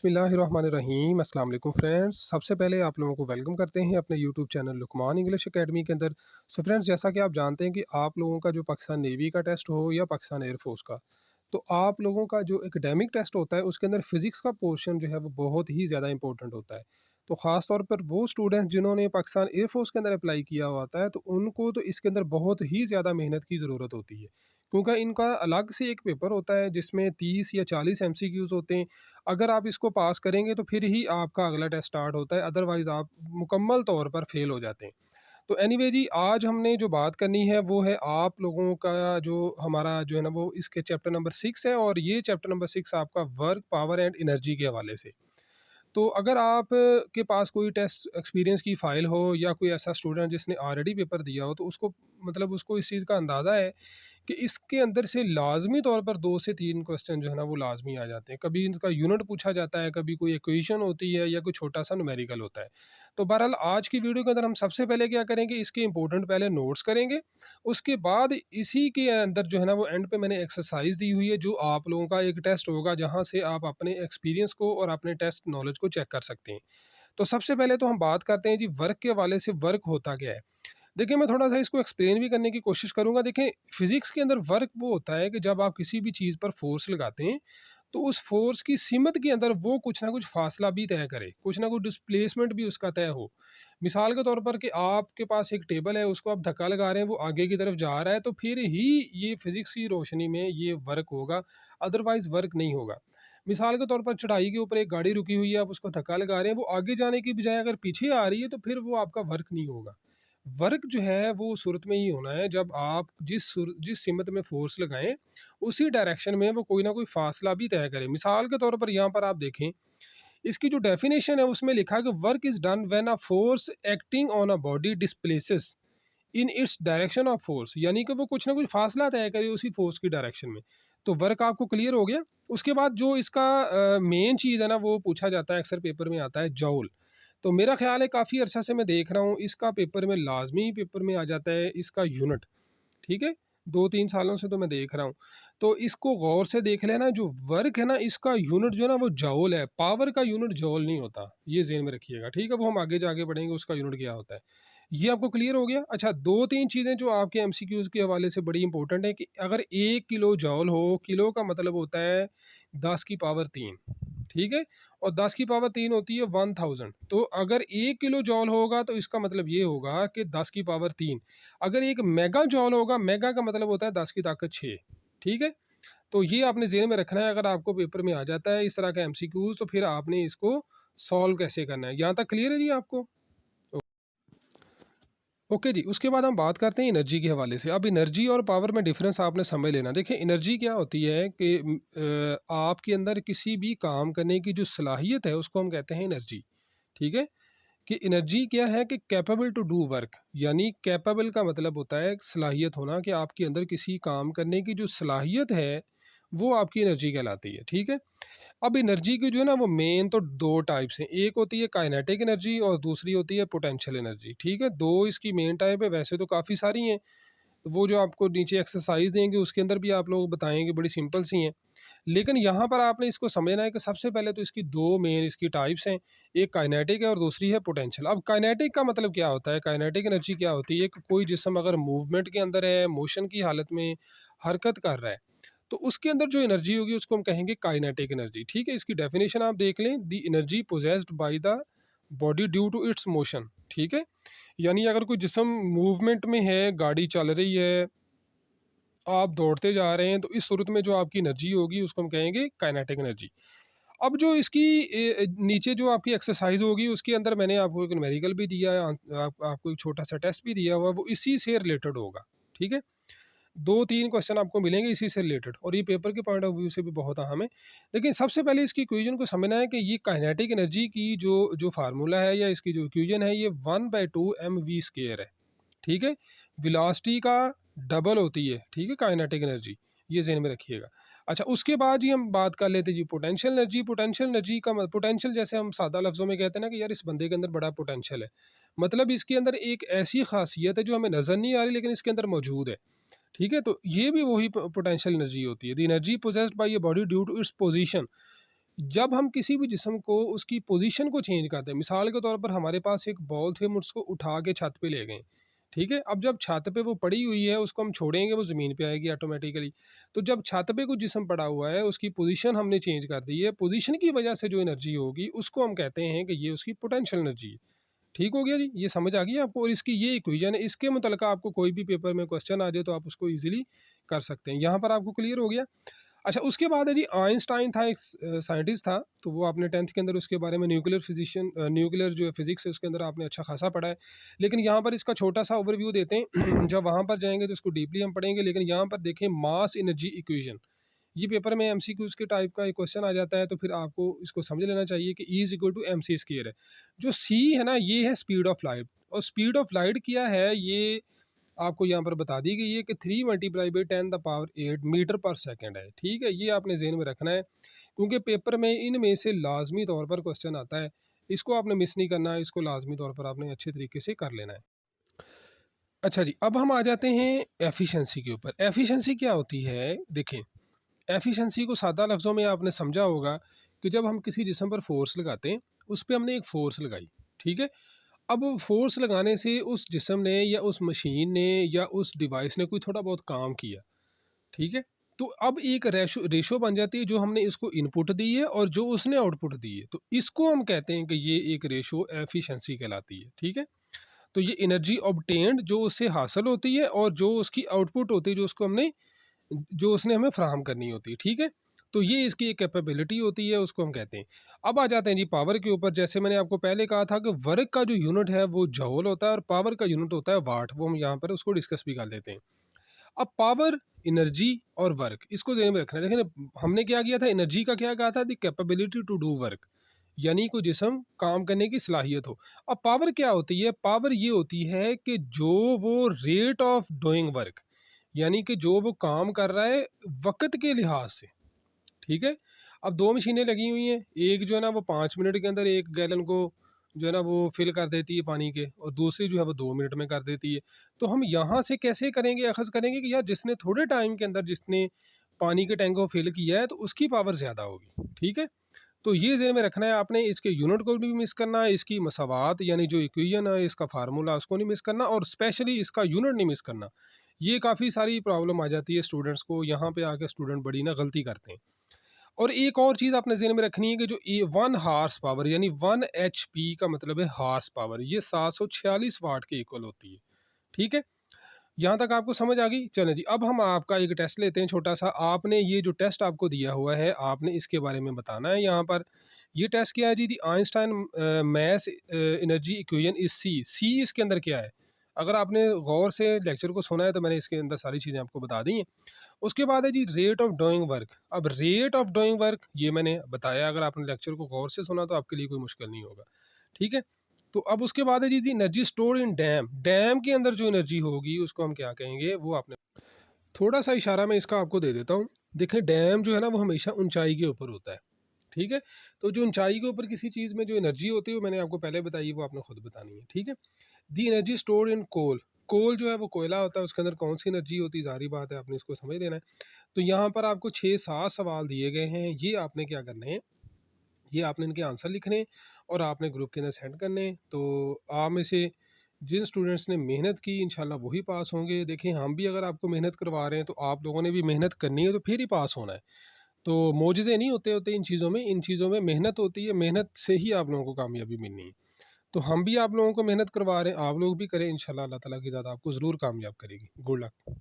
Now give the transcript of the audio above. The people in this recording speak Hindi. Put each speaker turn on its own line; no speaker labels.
बिस्मिल्लाहिर्रहमानिर्रहीम। अस्सलाम वालेकुम फ्रेंड्स। सबसे पहले आप लोगों को वेलकम करते हैं अपने YouTube channel Luqman English academy के अंदर। सो फ्रेंड्स, जैसा कि आप जानते हैं कि आप लोगों का जो पाकिस्तान नेवी का टेस्ट हो या पाकिस्तान एयरफोर्स का, तो आप लोगों का जो एकेडमिक टेस्ट होता है उसके अंदर फ़िज़िक्स का पोर्शन जो है वो बहुत ही ज़्यादा इंपॉर्टेंट होता है। तो ख़ास तौर पर वो स्टूडेंट जिन्होंने पाकिस्तान एयरफोर्स के अंदर अप्लाई किया हुआ होता है, तो उनको तो इसके अंदर बहुत ही ज़्यादा मेहनत की ज़रूरत होती है, क्योंकि इनका अलग से एक पेपर होता है जिसमें 30 या 40 एमसीक्यूज़ होते हैं। अगर आप इसको पास करेंगे तो फिर ही आपका अगला टेस्ट स्टार्ट होता है, अदरवाइज़ आप मुकम्मल तौर पर फ़ेल हो जाते हैं। तो एनीवे जी, आज हमने जो बात करनी है वो है आप लोगों का जो हमारा जो है ना वो इसके चैप्टर नंबर 6 है, और ये चैप्टर नंबर 6 आपका वर्क, पावर एंड एनर्जी के हवाले से। तो अगर आप के पास कोई टेस्ट एक्सपीरियंस की फ़ाइल हो या कोई ऐसा स्टूडेंट जिसने ऑलरेडी पेपर दिया हो, तो उसको मतलब उसको इस चीज़ का अंदाज़ा है कि इसके अंदर से लाज़मी तौर पर 2 से 3 क्वेश्चन जो है ना वो लाज़मी आ जाते हैं। कभी इनका यूनिट पूछा जाता है, कभी कोई इक्वेशन होती है या कोई छोटा-सा न्यूमेरिकल होता है। तो बहरहाल आज की वीडियो के अंदर हम सबसे पहले क्या करेंगे, इसके इम्पोर्टेंट पहले नोट्स करेंगे। उसके बाद इसी के अंदर जो है ना वो एंड पे मैंने एक्सरसाइज़ दी हुई है, जो आप लोगों का एक टेस्ट होगा जहाँ से आप अपने एक्सपीरियंस को और अपने टेस्ट नॉलेज को चेक कर सकते हैं। तो सबसे पहले तो हम बात करते हैं जी वर्क के हवाले से, वर्क होता क्या है? देखिए, मैं थोड़ा-सा इसको एक्सप्लेन भी करने की कोशिश करूँगा। देखें, फ़िज़िक्स के अंदर वर्क वो होता है कि जब आप किसी भी चीज़ पर फ़ोर्स लगाते हैं, तो उस फ़ोर्स की सीमत के अंदर वो कुछ ना कुछ फ़ासला भी तय करे, कुछ ना कुछ डिस्प्लेसमेंट भी उसका तय हो। मिसाल के तौर पर कि आपके पास एक टेबल है, उसको आप धक्का लगा रहे हैं, वो आगे की तरफ जा रहा है, तो फिर ही ये फ़िज़िक्स की रोशनी में ये वर्क होगा, अदरवाइज़ वर्क नहीं होगा। मिसाल के तौर पर चढ़ाई के ऊपर एक गाड़ी रुकी हुई है, आप उसको धक्का लगा रहे हैं, वो आगे जाने की बजाय अगर पीछे आ रही है, तो फिर वो आपका वर्क नहीं होगा। वर्क जो है वो उस सूरत में ही होना है जब आप जिस सिमत में फ़ोर्स लगाएँ, उसी डायरेक्शन में वो कोई ना कोई फ़ासला भी तय करे। मिसाल के तौर पर यहाँ पर आप देखें, इसकी जो डेफ़िनेशन है उसमें लिखा है कि work is done when a force acting on a body displaces in its direction of force, यानी कि वो कुछ ना कुछ फ़ासला तय करे उसी फ़ोर्स की डायरेक्शन में। तो वर्क आपको क्लियर हो गया? उसके बाद जो इसका मेन चीज़ है ना वो पूछा जाता है, अक्सर पेपर में आता है जॉल। तो मेरा ख़्याल है काफ़ी अरसा से मैं देख रहा हूँ, इसका पेपर में लाज़मी पेपर में आ जाता है इसका यूनिट, ठीक है? 2-3 सालों से तो मैं देख रहा हूँ। तो इसको गौर से देख लेना, जो वर्क है ना इसका यूनिट जो है ना वो जॉल है, पावर का यूनिट जॉल नहीं होता, ये ज़हन में रखिएगा, ठीक है? वो हम आगे बढ़ेंगे उसका यूनिट क्या होता है। ये आपको क्लियर हो गया? अच्छा, 2-3 चीज़ें जो आपके एमसीक्यूज़ के हवाले से बड़ी इंपॉर्टेंट है कि अगर 1 किलो जॉल हो, किलो का मतलब होता है 10 की पावर 3, ठीक है? और 10 की पावर 3 होती है 1000। तो अगर 1 किलो जॉल होगा तो इसका मतलब ये होगा कि 10 की पावर 3। अगर 1 मेगा जॉल होगा, मेगा का मतलब होता है 10 की ताकत 6, ठीक है? तो ये आपने ज़हन में रखना है, अगर आपको पेपर में आ जाता है इस तरह का एमसीक्यूज़ तो फिर आपने इसको सॉल्व कैसे करना है। यहाँ तक क्लियर है जी आपको? ओके जी, उसके बाद हम बात करते हैं एनर्जी के हवाले से। अब एनर्जी और पावर में डिफरेंस आपने समझ लेना। देखिए, एनर्जी क्या होती है कि आपके अंदर किसी भी काम करने की जो सलाहियत है उसको हम कहते हैं एनर्जी, ठीक है? कि एनर्जी क्या है कि कैपेबल टू डू वर्क, यानी कैपेबल का मतलब होता है सलाहियत होना, कि आपके अंदर किसी काम करने की जो सलाहियत है वो आपकी एनर्जी कहलाती है, ठीक है? अब एनर्जी की जो है ना वो मेन तो 2 टाइप्स हैं। एक होती है काइनेटिक एनर्जी और दूसरी होती है पोटेंशियल एनर्जी, ठीक है? 2 इसकी मेन टाइप है, वैसे तो काफ़ी सारी हैं। वो जो आपको नीचे एक्सरसाइज़ देंगे उसके अंदर भी आप लोग बताएँगे, बड़ी सिंपल सी हैं। लेकिन यहाँ पर आपने इसको समझना है कि सबसे पहले तो इसकी 2 मेन इसकी टाइप्स हैं। एक काइनेटिक है और दूसरी है पोटेंशियल। अब काइनेटिक का मतलब क्या होता है? काइनेटिक एनर्जी क्या होती है कि कोई जिस्म अगर मूवमेंट के अंदर है, मोशन की हालत में हरकत कर रहा है, तो उसके अंदर जो एनर्जी होगी उसको हम कहेंगे काइनेटिक एनर्जी, ठीक है? इसकी डेफिनेशन आप देख लें, the energy possessed by the body due to its motion, ठीक है? यानी अगर कोई जिस्म मूवमेंट में है, गाड़ी चल रही है, आप दौड़ते जा रहे हैं, तो इस सूरत में जो आपकी एनर्जी होगी उसको हम कहेंगे काइनेटिक एनर्जी। अब जो इसकी नीचे जो आपकी एक्सरसाइज होगी उसके अंदर मैंने आपको एक न्यूमेरिकल भी दिया है, आपको एक छोटा सा टेस्ट भी दिया हुआ है, वो इसी से रिलेटेड होगा, ठीक है? 2-3 क्वेश्चन आपको मिलेंगे इसी से रिलेटेड, और ये पेपर के पॉइंट ऑफ व्यू से भी बहुत अहम है। लेकिन सबसे पहले इसकी इक्वेशन को समझना है कि ये काइनेटिक एनर्जी की जो जो फार्मूला है या इसकी जो इक्वेशन है, ये 1/2 mv² है, ठीक है? वेलोसिटी का डबल होती है, ठीक है, काइनेटिक एनर्जी, ये ज़हन में रखिएगा। अच्छा, उसके बाद जी हम बात कर लेते हैं जी पोटेंशियल एनर्जी। पोटेंशियल एनर्जी का पोटेंशियल जैसे हम सादा लफ्ज़ों में कहते हैं ना कि यार इस बंदे के अंदर बड़ा पोटेंशियल है। मतलब इसके अंदर एक ऐसी ख़ासियत है जो हमें नज़र नहीं आ रही लेकिन इसके अंदर मौजूद है। ठीक है? तो ये भी वही पोटेंशियल एनर्जी होती है। The energy possessed by a body due to its position. जब हम किसी भी जिस्म को उसकी पोजीशन को चेंज करते हैं, मिसाल के तौर पर हमारे पास एक बॉल थी, हम उसको उठा के छत पे ले गए, ठीक है? अब जब छत पे वो पड़ी हुई है, उसको हम छोड़ेंगे, वो ज़मीन पे आएगी ऑटोमेटिकली। तो जब छत पे कोई जिस्म पड़ा हुआ है, उसकी पोजीशन हमने चेंज कर दी है, पोजीशन की वजह से जो एनर्जी होगी, उसको हम कहते हैं कि ये उसकी पोटेंशियल एनर्जी है। ठीक हो गया जी? ये समझ आ गई आपको? और इसकी ये इक्वेशन है, इसके मुतल्लिक़ आपको कोई भी पेपर में क्वेश्चन आ जाए, तो आप उसको ईज़िली कर सकते हैं। यहाँ पर आपको क्लियर हो गया? अच्छा, उसके बाद है जी, आइंस्टाइन था, एक साइंटिस्ट था, तो वो आपने 10th के अंदर उसके बारे में न्यूक्लियर जो है फिजिक्स है उसके अंदर आपने अच्छा खासा पढ़ा है। लेकिन यहाँ पर इसका छोटा सा ओवरव्यू देते हैं। जब वहाँ पर जाएंगे तो इसको डीपली हम पढ़ेंगे, लेकिन यहाँ पर देखें मास एनर्जी इक्वेशन। ये पेपर में एमसीक्यूज के टाइप का एक क्वेश्चन आ जाता है, तो फिर आपको इसको समझ लेना चाहिए कि E is equal to M C square है। जो सी है ना, ये है स्पीड ऑफ लाइट, और स्पीड ऑफ लाइट क्या है, ये आपको यहाँ पर बता दी गई है कि 3 × 10⁸ मीटर पर सेकंड है। ठीक है, ये आपने जहन में रखना है, क्योंकि पेपर में इनमें से लाजमी तौर पर क्वेश्चन आता है। इसको आपने मिस नहीं करना है, इसको लाजमी तौर पर आपने अच्छे तरीके से कर लेना है। अच्छा जी, अब हम आ जाते हैं एफिशिएंसी के ऊपर। एफिशिएंसी क्या होती है, देखें, एफिशिएंसी को सादा लफ्ज़ों में आपने समझा होगा कि जब हम किसी जिस्म पर फोर्स लगाते हैं, उस पे हमने एक फ़ोर्स लगाई, ठीक है? अब फोर्स लगाने से उस जिस्म ने या उस मशीन ने या उस डिवाइस ने कोई थोड़ा बहुत काम किया, ठीक है? तो अब एक रेशो रेशो बन जाती है, जो हमने इसको इनपुट दी है और जो उसने आउटपुट दी है। तो इसको हम कहते हैं कि ये एक रेशो एफिशिएंसी कहलाती है, ठीक है? तो ये एनर्जी ऑब्टेन्ड जो उससे हासिल होती है और जो उसकी आउटपुट होती है, जो उसने हमें फ़राहम करनी होती है, ठीक है? तो ये इसकी एक कैपेबिलिटी होती है, उसको हम कहते हैं। अब आ जाते हैं जी पावर के ऊपर। जैसे मैंने आपको पहले कहा था कि वर्क का जो यूनिट है वो जूल होता है और पावर का यूनिट होता है वाट। वो हम यहाँ पर उसको डिस्कस भी कर लेते हैं। अब पावर, एनर्जी और वर्क, इसको ध्यान में रखना है। देखिए, हमने क्या किया था, एनर्जी का क्या कहा था, the capability to do work, यानी कोई जिस्म काम करने की सलाहियत हो। अब पावर क्या होती है, पावर ये होती है कि जो वो रेट ऑफ डूइंग वर्क, यानी कि जो वो काम कर रहा है वक़्त के लिहाज से, ठीक है? अब 2 मशीनें लगी हुई हैं, एक जो है ना वो 5 मिनट के अंदर 1 गैलन को जो है ना वो फ़िल कर देती है पानी के, और दूसरी जो है वो 2 मिनट में कर देती है। तो हम यहाँ से कैसे करेंगे, अख़ज़ करेंगे कि यार जिसने थोड़े टाइम के अंदर जिसने पानी के टैंक को फ़िल किया है, तो उसकी पावर ज़्यादा होगी, ठीक है? तो ये ज़हन में रखना है आपने, इसके यूनिट को भी मिस करना है, इसकी मसावात यानी जो इक्वेशन है, इसका फार्मूला उसको नहीं मिस करना, और स्पेशली इसका यूनिट नहीं मिस करना। ये काफ़ी सारी प्रॉब्लम आ जाती है स्टूडेंट्स को, यहाँ पे आके स्टूडेंट बड़ी ना गलती करते हैं। और एक और चीज़ आपने ज़हन में रखनी है कि जो 1 हार्स पावर यानी 1 एचपी का मतलब है हार्स पावर, ये 746 वाट के इक्वल होती है, ठीक है? यहाँ तक आपको समझ आ गई? चलें जी, अब हम आपका एक टेस्ट लेते हैं छोटा-सा। आपने ये जो टेस्ट आपको दिया हुआ है, आपने इसके बारे में बताना है यहाँ पर। ये टेस्ट क्या है जी? The Einstein mass energy equation is C. C इसके अंदर क्या है? अगर आपने गौर से लेक्चर को सुना है, तो मैंने इसके अंदर सारी चीज़ें आपको बता दी हैं। उसके बाद है जी रेट ऑफ डूइंग वर्क। अब रेट ऑफ डूइंग वर्क ये मैंने बताया, अगर आपने लेक्चर को गौर से सुना तो आपके लिए कोई मुश्किल नहीं होगा, ठीक है? तो अब उसके बाद है जी energy store in dam. Dam के अंदर जो एनर्जी होगी उसको हम क्या कहेंगे, वो आपने थोड़ा सा इशारा मैं इसका आपको दे देता हूँ। देखिए, डैम जो है ना वो हमेशा ऊंचाई के ऊपर होता है, ठीक है? तो जो ऊंचाई के ऊपर किसी चीज़ में जो एनर्जी होती है, वो मैंने आपको पहले बताई, वो आपने खुद बतानी है, ठीक है? दी एनर्जी स्टोर इन कोल। कोल जो है वो कोयला होता है, उसके अंदर कौन सी एनर्जी होती है, ज़ाहिर बात है आपने इसको समझ लेना है। तो यहाँ पर आपको 6-7 सवाल दिए गए हैं, ये आपने क्या करने हैं, ये आपने इनके आंसर लिखने हैं और आपने ग्रुप के अंदर सेंड करने हैं। तो आप में से जिन स्टूडेंट्स ने मेहनत की, इंशाल्लाह वही पास होंगे। देखिए, हम भी अगर आपको मेहनत करवा रहे हैं, तो आप लोगों ने भी मेहनत करनी है, तो फिर ही पास होना है। तो मोजज़े नहीं होते इन चीज़ों में मेहनत होती है, मेहनत से ही आप लोगों को कामयाबी मिलनी है। तो हम भी आप लोगों को मेहनत करवा रहे हैं, आप लोग भी करें, इंशाल्लाह अल्लाह ताला की ज़ात आपको ज़रूर कामयाब करेगी। Good luck.